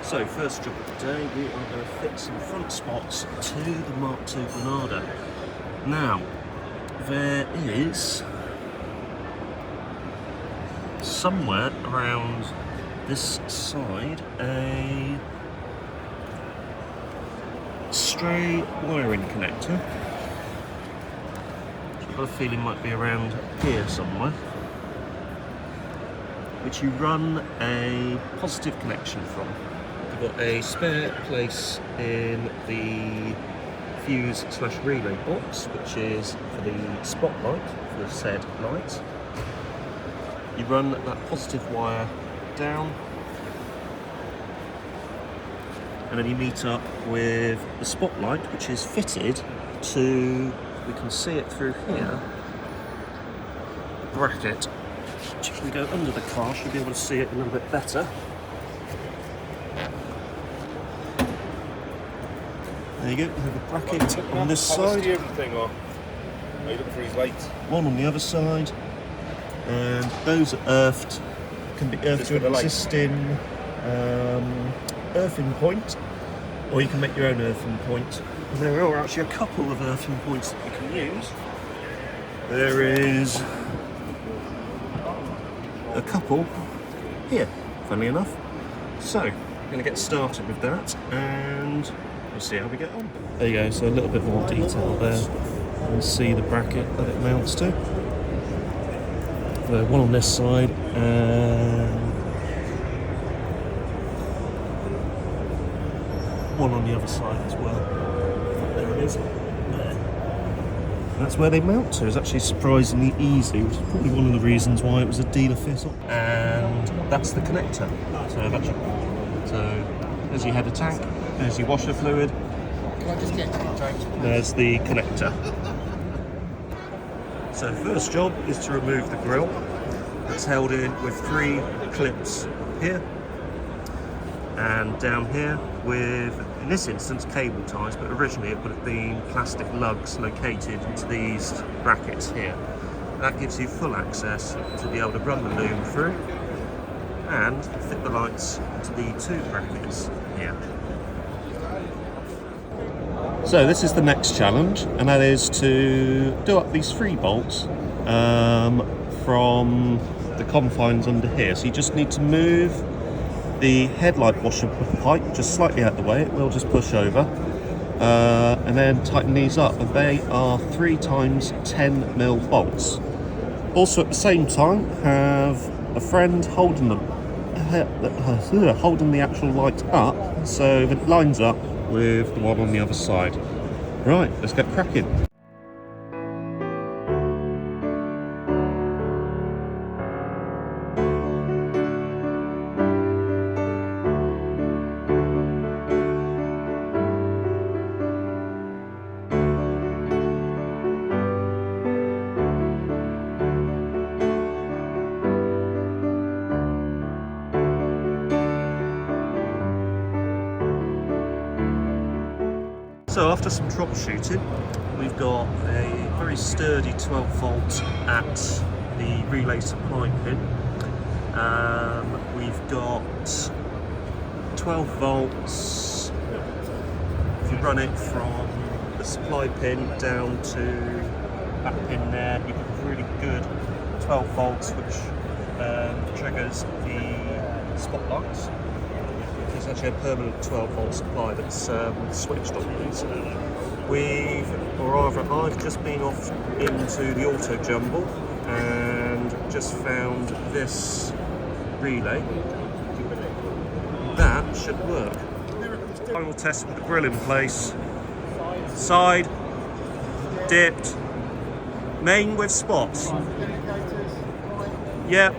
So first job of the day, we are going to fit some front spots to the Mk2 Granada. Now, there is somewhere around this side a stray wiring connector, which I've got a feeling might be around here somewhere, which you run a positive connection from. You've got a spare place in the fuse/relay box, which is for the spotlight, for the said light. You run that positive wire down, and then you meet up with the spotlight, which is fitted to, we can see it through here, the bracket. If we go under the car, you'll be able to see it a little bit better. There you go, we have a bracket on this side. One on the other side. And those are earthed, can be earthed to an existing earthing point, or you can make your own earthing point. And there are actually a couple of earthing points that you can use. There is a couple here, funnily enough. So, I'm going to get started with that and we'll see how we get on. There you go, so a little bit more detail there. You can see the bracket that it mounts to. So one on this side and one on the other side as well. There it is. There. That's where they mount to. It's actually surprisingly easy, which is probably one of the reasons why it was a dealer fit-up. And that's the connector. So there's your header tank, there's your washer fluid. Can I just get to the tank? There's the connector. So first job is to remove the grill. That's held in with 3 clips here and down here with, in this instance, cable ties, but originally it would have been plastic lugs located into these brackets here. That gives you full access to be able to run the loom through and fit the lights into the 2 brackets here. So this is the next challenge, and that is to do up these 3 bolts from the confines under here. So you just need to move the headlight washer pipe just slightly out of the way. It will just push over, and then tighten these up. And they are 3 times 10mm bolts. Also at the same time have a friend holding them, holding the actual light up, so that it lines up with the one on the other side. Right, let's get cracking. So after some troubleshooting, we've got a very sturdy 12 volt at the relay supply pin. We've got 12 volts. If you run it from the supply pin down to that pin there, you get really good 12 volts, which triggers the spotlights. It's actually a permanent 12 volt supply that's switched on these. I've just been off into the auto jumble and just found this relay. That should work. Final test with the grill in place. Side, dipped, main with spots. Yep.